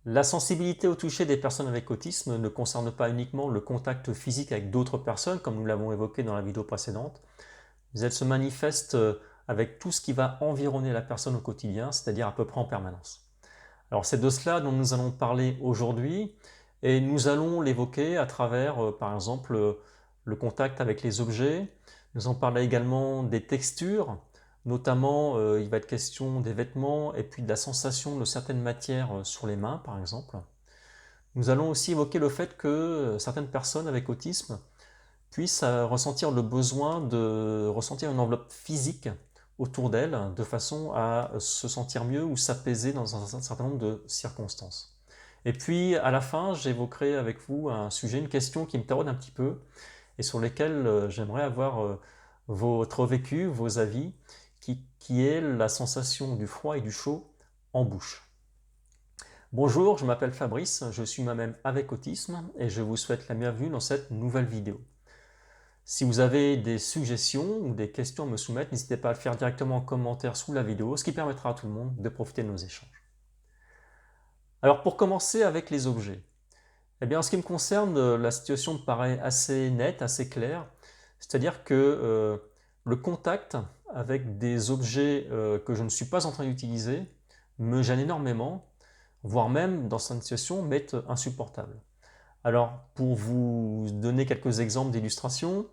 La sensibilité au toucher des personnes avec autisme ne concerne pas uniquement le contact physique avec d'autres personnes, comme nous l'avons évoqué dans la vidéo précédente, mais elle se manifeste avec tout ce qui va environner la personne au quotidien, c'est-à-dire à peu près en permanence. Alors c'est de cela dont nous allons parler aujourd'hui, et nous allons l'évoquer à travers, par exemple, le contact avec les objets. Nous en parler également des textures, notamment il va être question des vêtements et puis de la sensation de certaines matières sur les mains, par exemple. Nous allons aussi évoquer le fait que certaines personnes avec autisme puissent ressentir le besoin de ressentir une enveloppe physique autour d'elles de façon à se sentir mieux ou s'apaiser dans un certain nombre de circonstances. Et puis à la fin, j'évoquerai avec vous un sujet, une question qui me taraude un petit peu et sur lesquelles j'aimerais avoir votre vécu, vos avis, qui est la sensation du froid et du chaud en bouche. Bonjour, je m'appelle Fabrice, je suis moi-même avec autisme et je vous souhaite la bienvenue dans cette nouvelle vidéo. Si vous avez des suggestions ou des questions à me soumettre, n'hésitez pas à le faire directement en commentaire sous la vidéo, ce qui permettra à tout le monde de profiter de nos échanges. Alors pour commencer avec les objets, eh bien en ce qui me concerne, la situation me paraît assez nette, assez claire, c'est-à-dire que le contact avec des objets que je ne suis pas en train d'utiliser me gêne énormément, voire même dans cette situation m'est insupportable. Alors pour vous donner quelques exemples d'illustrations,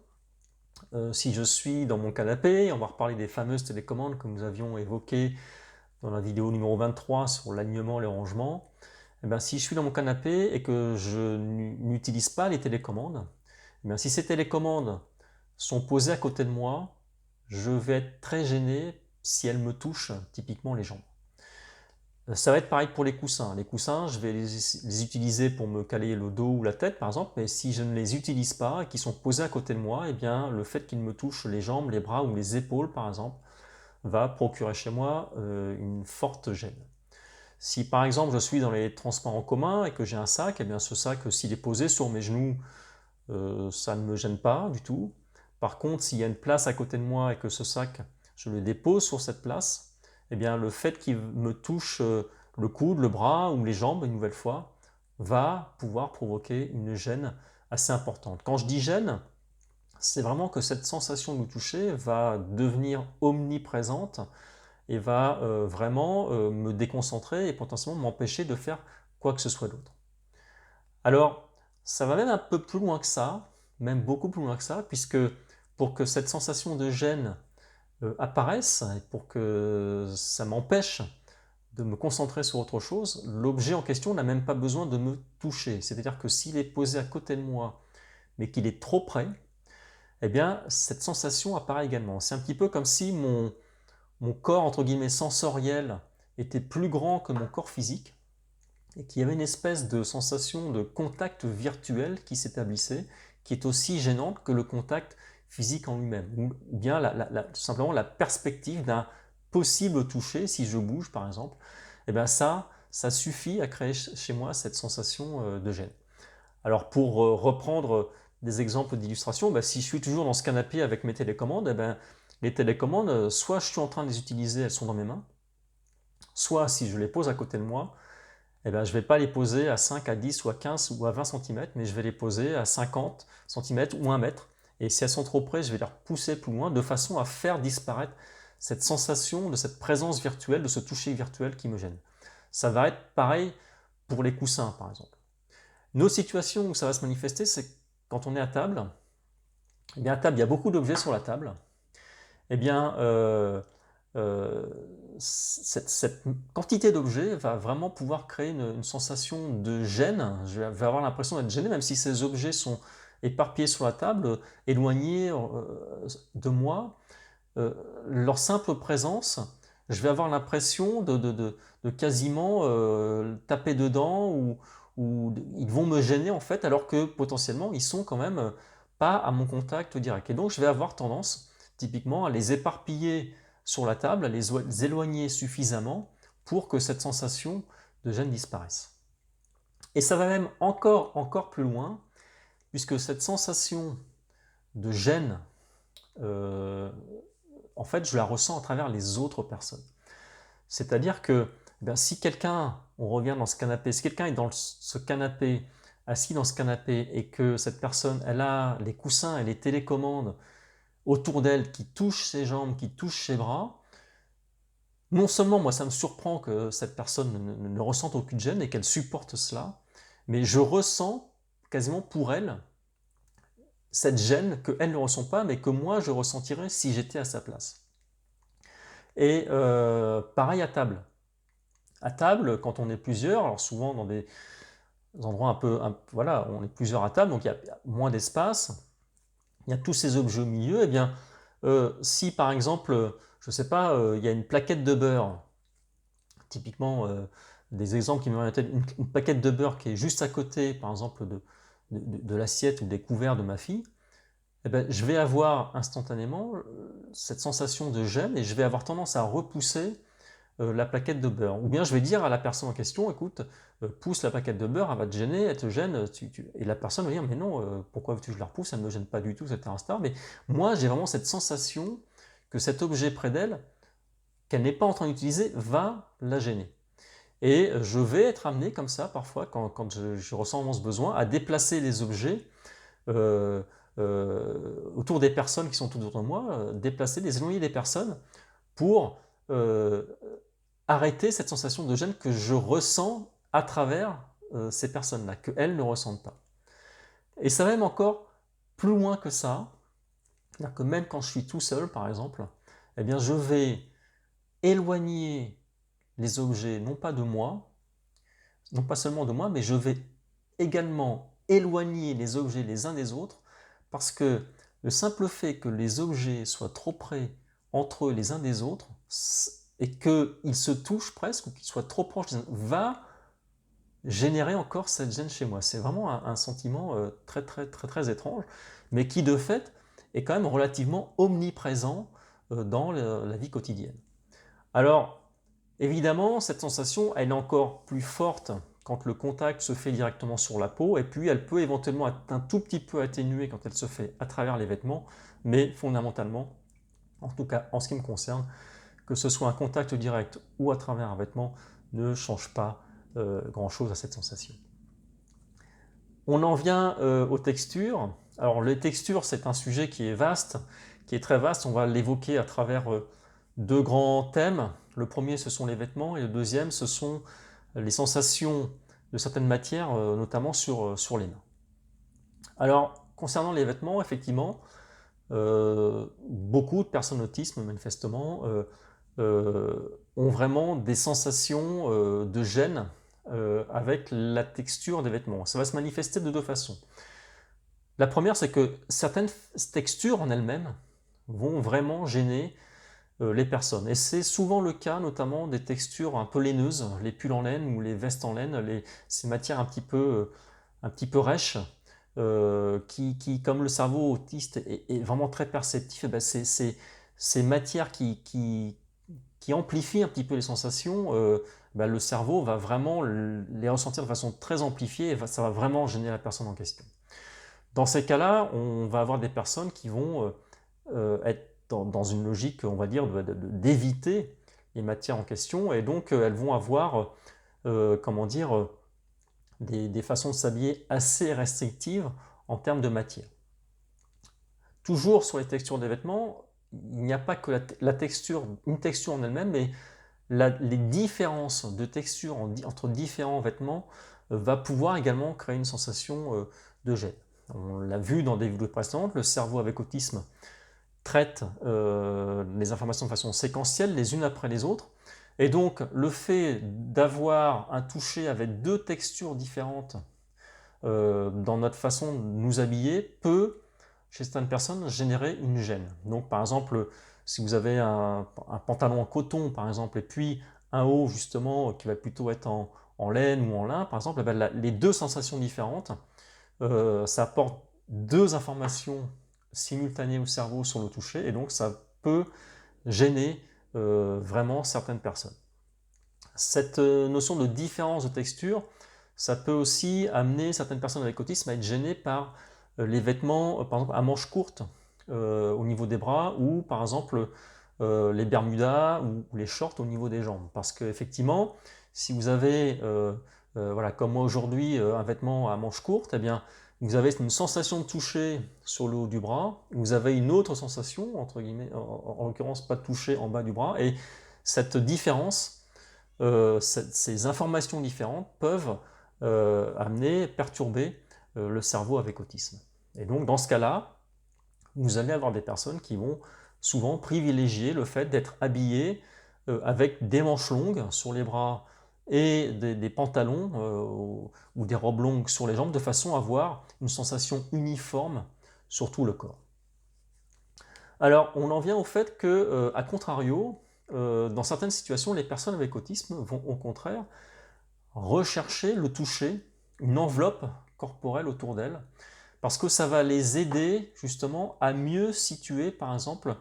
si je suis dans mon canapé, on va reparler des fameuses télécommandes que nous avions évoquées dans la vidéo numéro 23 sur l'alignement et le rangement. Eh bien, si je suis dans mon canapé et que je n'utilise pas les télécommandes, eh bien, si ces télécommandes sont posées à côté de moi, je vais être très gêné si elles me touchent, typiquement les jambes. Ça va être pareil pour les coussins. Les coussins, je vais les utiliser pour me caler le dos ou la tête, par exemple, mais si je ne les utilise pas et qu'ils sont posés à côté de moi, eh bien, le fait qu'ils me touchent les jambes, les bras ou les épaules, par exemple, va procurer chez moi une forte gêne. Si par exemple je suis dans les transports en commun et que j'ai un sac, eh bien ce sac, s'il est posé sur mes genoux, ça ne me gêne pas du tout. Par contre, s'il y a une place à côté de moi et que ce sac, je le dépose sur cette place, eh bien le fait qu'il me touche le coude, le bras ou les jambes une nouvelle fois, va pouvoir provoquer une gêne assez importante. Quand je dis gêne, c'est vraiment que cette sensation de me toucher va devenir omniprésente et va vraiment me déconcentrer et potentiellement m'empêcher de faire quoi que ce soit d'autre. Alors, ça va même un peu plus loin que ça, même beaucoup plus loin que ça, puisque pour que cette sensation de gêne apparaisse et pour que ça m'empêche de me concentrer sur autre chose, l'objet en question n'a même pas besoin de me toucher. C'est-à-dire que s'il est posé à côté de moi, mais qu'il est trop près, eh bien, cette sensation apparaît également. C'est un petit peu comme si mon corps, entre guillemets, sensoriel était plus grand que mon corps physique et qu'il y avait une espèce de sensation de contact virtuel qui s'établissait, qui est aussi gênante que le contact physique en lui-même, ou bien tout simplement la perspective d'un possible toucher, si je bouge par exemple, et bien ça suffit à créer chez moi cette sensation de gêne. Alors pour reprendre des exemples d'illustration, si je suis toujours dans ce canapé avec mes télécommandes, les télécommandes, soit je suis en train de les utiliser, elles sont dans mes mains, soit si je les pose à côté de moi, je ne vais pas les poser à 5, à 10 ou à 15 ou à 20 cm, mais je vais les poser à 50 cm ou 1 mètre. Et si elles sont trop près, je vais les repousser plus loin de façon à faire disparaître cette sensation de cette présence virtuelle, de ce toucher virtuel qui me gêne. Ça va être pareil pour les coussins, par exemple. Une autre situation où ça va se manifester, c'est quand on est à table. Eh bien, à table, il y a beaucoup d'objets sur la table. Eh bien, euh, cette quantité d'objets va vraiment pouvoir créer une sensation de gêne. Je vais avoir l'impression d'être gêné, même si ces objets sont éparpillés sur la table, éloignés de moi. Euh, Leur simple présence, je vais avoir l'impression de quasiment taper dedans ou ils vont me gêner en fait, alors que potentiellement ils sont quand même pas à mon contact direct. Et donc je vais avoir tendance typiquement à les éparpiller sur la table, à les éloigner suffisamment pour que cette sensation de gêne disparaisse. Et ça va même encore plus loin, puisque cette sensation de gêne, euh, en fait, je la ressens à travers les autres personnes. C'est-à-dire que si quelqu'un on revient dans ce canapé. Si quelqu'un est dans ce canapé, assis dans ce canapé, et que cette personne, elle a les coussins et les télécommandes autour d'elle qui touchent ses jambes, qui touchent ses bras, non seulement moi ça me surprend que cette personne ne ressente aucune gêne et qu'elle supporte cela, mais je ressens quasiment pour elle cette gêne qu'elle ne ressent pas, mais que moi je ressentirais si j'étais à sa place. Et pareil à table. À table, quand on est plusieurs, alors souvent dans des endroits voilà, on est plusieurs à table, donc il y a moins d'espace, il y a tous ces objets au milieu, et bien si par exemple, je ne sais pas, il y a une plaquette de beurre, typiquement des exemples qui me viennent à la tête, une plaquette de beurre qui est juste à côté, par exemple, de l'assiette ou des couverts de ma fille, eh ben, je vais avoir instantanément cette sensation de gêne et je vais avoir tendance à repousser la plaquette de beurre. Ou bien je vais dire à la personne en question, écoute, pousse la plaquette de beurre, elle va te gêner, elle te gêne, et la personne va dire, mais non, pourquoi veux-tu que je la repousse, elle ne me gêne pas du tout, etc. Mais moi, j'ai vraiment cette sensation que cet objet près d'elle, qu'elle n'est pas en train d'utiliser, va la gêner. Et je vais être amené comme ça, parfois, quand je ressens vraiment ce besoin, à déplacer les objets autour des personnes qui sont autour de moi, déplacer, les éloigner des personnes pour arrêter cette sensation de gêne que je ressens à travers ces personnes-là, qu'elles ne ressentent pas. Et ça va même encore plus loin que ça, c'est-à-dire que même quand je suis tout seul, par exemple, eh bien je vais éloigner les objets, non pas de moi, non pas seulement de moi, mais je vais également éloigner les objets les uns des autres, parce que le simple fait que les objets soient trop près entre eux les uns des autres, et qu'ils se touchent presque, ou qu'ils soient trop proches, va générer encore cette gêne chez moi. C'est vraiment un sentiment très, très, très, très étrange, mais qui de fait est quand même relativement omniprésent dans la vie quotidienne. Alors, évidemment, cette sensation, elle est encore plus forte quand le contact se fait directement sur la peau, et puis elle peut éventuellement être un tout petit peu atténuée quand elle se fait à travers les vêtements, mais fondamentalement, en tout cas en ce qui me concerne, que ce soit un contact direct ou à travers un vêtement, ne change pas grand-chose à cette sensation. On en vient aux textures. Alors les textures, c'est un sujet qui est vaste, qui est très vaste. On va l'évoquer à travers deux grands thèmes. Le premier, ce sont les vêtements, et le deuxième, ce sont les sensations de certaines matières, notamment sur les mains. Alors, concernant les vêtements, effectivement, beaucoup de personnes autistes, manifestement, ont vraiment des sensations de gêne avec la texture des vêtements. Ça va se manifester de deux façons. La première, c'est que certaines textures en elles-mêmes vont vraiment gêner les personnes. Et c'est souvent le cas, notamment des textures un peu laineuses, les pulls en laine ou les vestes en laine, ces matières un petit peu rêches, qui, comme le cerveau autiste est vraiment très perceptif, et ben ces matières qui amplifient un petit peu les sensations, ben le cerveau va vraiment les ressentir de façon très amplifiée, et ça va vraiment gêner la personne en question. Dans ces cas-là, on va avoir des personnes qui vont être dans une logique, on va dire, d'éviter les matières en question, et donc elles vont avoir, comment dire, des façons de s'habiller assez restrictives en termes de matière. Toujours sur les textures des vêtements, il n'y a pas que la texture, une texture en elle-même, mais les différences de texture entre différents vêtements va pouvoir également créer une sensation de gêne. On l'a vu dans des vidéos précédentes, le cerveau avec autisme traite les informations de façon séquentielle, les unes après les autres. Et donc, le fait d'avoir un toucher avec deux textures différentes dans notre façon de nous habiller peut, chez certaines personnes, générer une gêne. Donc, par exemple, si vous avez un pantalon en coton, par exemple, et puis un haut, justement, qui va plutôt être en laine ou en lin, par exemple, les deux sensations différentes, ça apporte deux informations simultanées au cerveau sur le toucher, et donc ça peut gêner vraiment certaines personnes. Cette notion de différence de texture, ça peut aussi amener certaines personnes avec autisme à être gênées par les vêtements, par exemple à manches courtes au niveau des bras, ou par exemple les bermudas ou les shorts au niveau des jambes. Parce qu'effectivement, Si vous avez, voilà, comme moi aujourd'hui, un vêtement à manches courtes, eh bien, vous avez une sensation de toucher sur le haut du bras, vous avez une autre sensation, entre guillemets, en l'occurrence pas de toucher en bas du bras, et cette différence, ces informations différentes peuvent perturber le cerveau avec autisme. Et donc dans ce cas-là, vous allez avoir des personnes qui vont souvent privilégier le fait d'être habillées avec des manches longues sur les bras et des pantalons ou des robes longues sur les jambes, de façon à avoir une sensation uniforme sur tout le corps. Alors, on en vient au fait que, à contrario, dans certaines situations, les personnes avec autisme vont au contraire rechercher le toucher, une enveloppe corporelle autour d'elles, parce que ça va les aider justement à mieux situer, par exemple,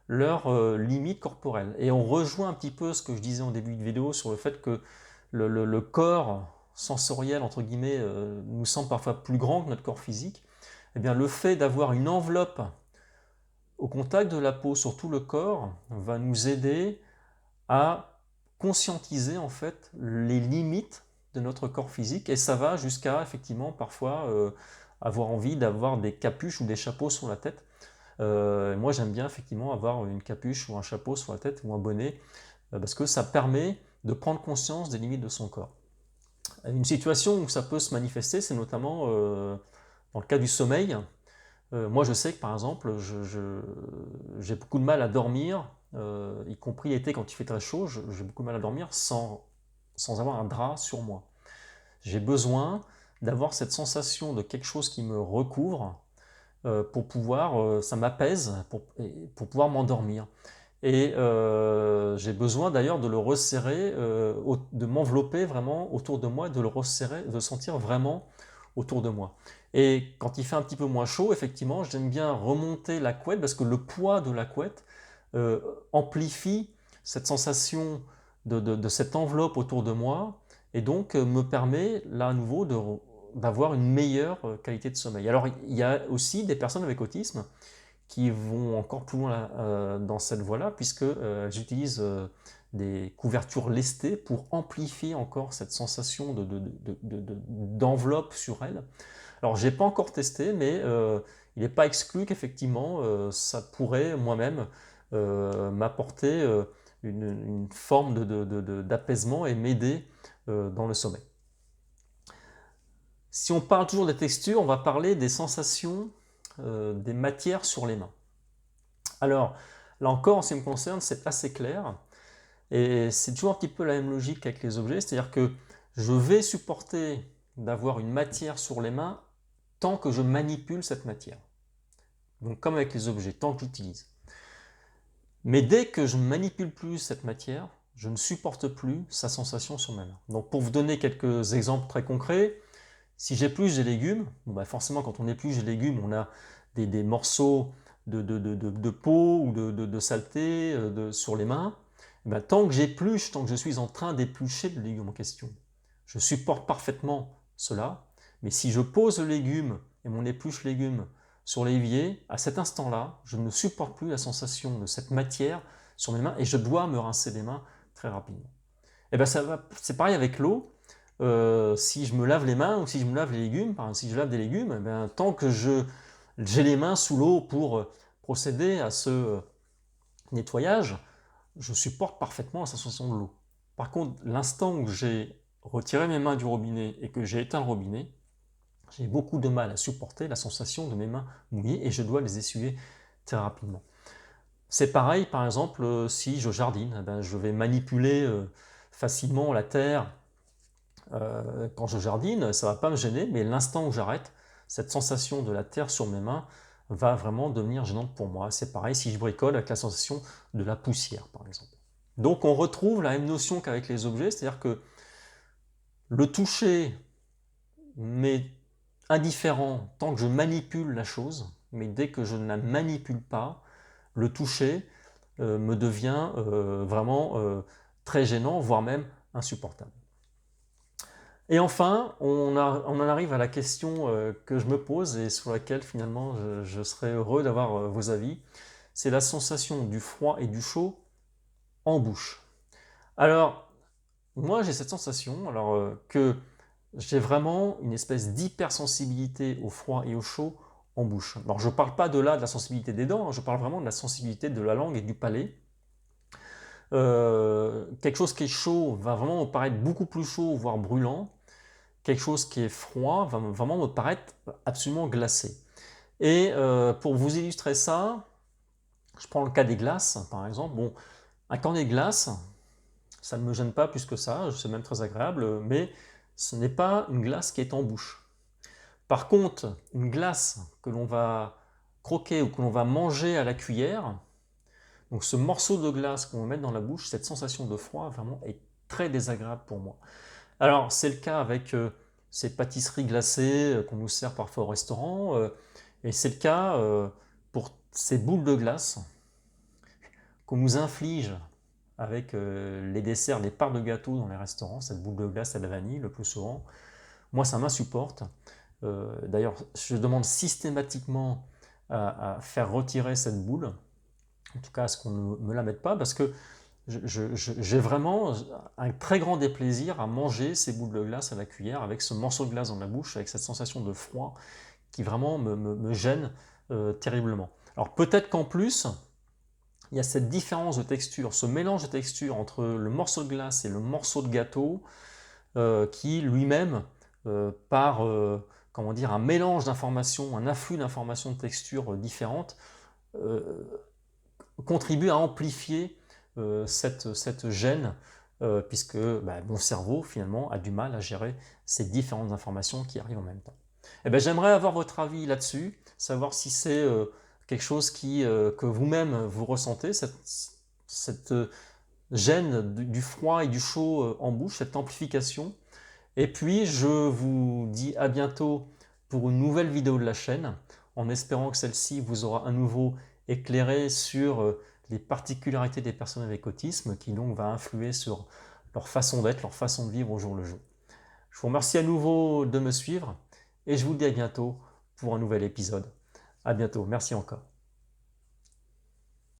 leurs limites corporelles. Et on rejoint un petit peu ce que je disais en début de vidéo sur le fait que le corps sensoriel, entre guillemets, nous semble parfois plus grand que notre corps physique. Eh bien, le fait d'avoir une enveloppe au contact de la peau sur tout le corps va nous aider à conscientiser en fait les limites de notre corps physique, et ça va jusqu'à effectivement parfois avoir envie d'avoir des capuches ou des chapeaux sur la tête. Moi j'aime bien effectivement avoir une capuche ou un chapeau sur la tête ou un bonnet parce que ça permet de prendre conscience des limites de son corps. Une situation où ça peut se manifester, c'est notamment dans le cas du sommeil. Moi, je sais que par exemple, j'ai beaucoup de mal à dormir, y compris l'été quand il fait très chaud, j'ai beaucoup de mal à dormir sans avoir un drap sur moi. J'ai besoin d'avoir cette sensation de quelque chose qui me recouvre pour pouvoir, ça m'apaise pour pouvoir m'endormir. Et j'ai besoin d'ailleurs de le resserrer, de m'envelopper vraiment autour de moi, de le resserrer, de le sentir vraiment autour de moi. Et quand il fait un petit peu moins chaud, effectivement, j'aime bien remonter la couette parce que le poids de la couette euh, amplifie cette sensation de cette enveloppe autour de moi et donc me permet là à nouveau d'avoir une meilleure qualité de sommeil. Alors il y a aussi des personnes avec autisme qui vont encore plus loin dans cette voie-là, puisqu'elles utilisent des couvertures lestées pour amplifier encore cette sensation d'enveloppe sur elles. Alors, je n'ai pas encore testé, mais il n'est pas exclu qu'effectivement, ça pourrait moi-même m'apporter une forme d'apaisement et m'aider dans le sommeil. Si on parle toujours des textures, on va parler des sensations des matières sur les mains. Alors, là encore, en ce qui me concerne, c'est assez clair. Et c'est toujours un petit peu la même logique qu'avec les objets, c'est-à-dire que je vais supporter d'avoir une matière sur les mains tant que je manipule cette matière. Donc comme avec les objets, tant que j'utilise. Mais dès que je ne manipule plus cette matière, je ne supporte plus sa sensation sur mes mains. Donc pour vous donner quelques exemples très concrets, si j'épluche des légumes, bon bah forcément quand on épluche des légumes, on a des morceaux de peau ou de saleté sur les mains. Et bien, tant que j'épluche, tant que je suis en train d'éplucher le légume en question, je supporte parfaitement cela. Mais si je pose le légume et mon épluche légume sur l'évier, à cet instant-là, je ne supporte plus la sensation de cette matière sur mes mains et je dois me rincer les mains très rapidement. Et bien c'est pareil avec l'eau. Si je me lave les mains ou si je me lave les légumes, par exemple, si je lave des légumes, eh bien, tant que j'ai les mains sous l'eau pour procéder à ce nettoyage, je supporte parfaitement la sensation de l'eau. Par contre, l'instant où j'ai retiré mes mains du robinet et que j'ai éteint le robinet, j'ai beaucoup de mal à supporter la sensation de mes mains mouillées et je dois les essuyer très rapidement. C'est pareil, par exemple, si je jardine, eh ben, je vais manipuler facilement la terre quand je jardine, ça ne va pas me gêner, mais l'instant où j'arrête, cette sensation de la terre sur mes mains va vraiment devenir gênante pour moi. C'est pareil si je bricole avec la sensation de la poussière, par exemple. Donc on retrouve la même notion qu'avec les objets, c'est-à-dire que le toucher m'est indifférent tant que je manipule la chose, mais dès que je ne la manipule pas, le toucher me devient vraiment très gênant, voire même insupportable. Et enfin, on en arrive à la question que je me pose et sur laquelle finalement je serais heureux d'avoir vos avis. C'est la sensation du froid et du chaud en bouche. Alors, moi j'ai cette sensation alors, que j'ai vraiment une espèce d'hypersensibilité au froid et au chaud en bouche. Alors je ne parle pas de là de la sensibilité des dents, hein, je parle vraiment de la sensibilité de la langue et du palais. Quelque chose qui est chaud va vraiment me paraître beaucoup plus chaud, voire brûlant. Quelque chose qui est froid va vraiment me paraître absolument glacé. Et pour vous illustrer ça, je prends le cas des glaces, par exemple. Bon, un cornet de glace, ça ne me gêne pas plus que ça, c'est même très agréable, mais ce n'est pas une glace qui est en bouche. Par contre, une glace que l'on va croquer ou que l'on va manger à la cuillère, donc ce morceau de glace qu'on va mettre dans la bouche, cette sensation de froid vraiment est très désagréable pour moi. Alors c'est le cas avec ces pâtisseries glacées qu'on nous sert parfois au restaurant, et c'est le cas pour ces boules de glace qu'on nous inflige avec les desserts, les parts de gâteau dans les restaurants, cette boule de glace à la vanille le plus souvent. Moi ça m'insupporte. D'ailleurs je demande systématiquement à faire retirer cette boule, en tout cas à ce qu'on ne me la mette pas, parce que j'ai vraiment un très grand déplaisir à manger ces boules de glace à la cuillère avec ce morceau de glace dans la bouche, avec cette sensation de froid qui vraiment me gêne terriblement. Alors peut-être qu'en plus, il y a cette différence de texture, ce mélange de texture entre le morceau de glace et le morceau de gâteau qui lui-même, par comment dire, un mélange d'informations, un afflux d'informations de textures différentes, euh, contribue à amplifier cette gêne, puisque mon cerveau finalement a du mal à gérer ces différentes informations qui arrivent en même temps. Eh bien, j'aimerais avoir votre avis là-dessus, savoir si c'est quelque chose que vous-même vous ressentez, cette gêne du froid et du chaud en bouche, cette amplification. Et puis je vous dis à bientôt pour une nouvelle vidéo de la chaîne, en espérant que celle-ci vous aura à nouveau éclairé sur les particularités des personnes avec autisme, qui donc va influer sur leur façon d'être, leur façon de vivre au jour le jour. Je vous remercie à nouveau de me suivre et je vous dis à bientôt pour un nouvel épisode. À bientôt, merci encore.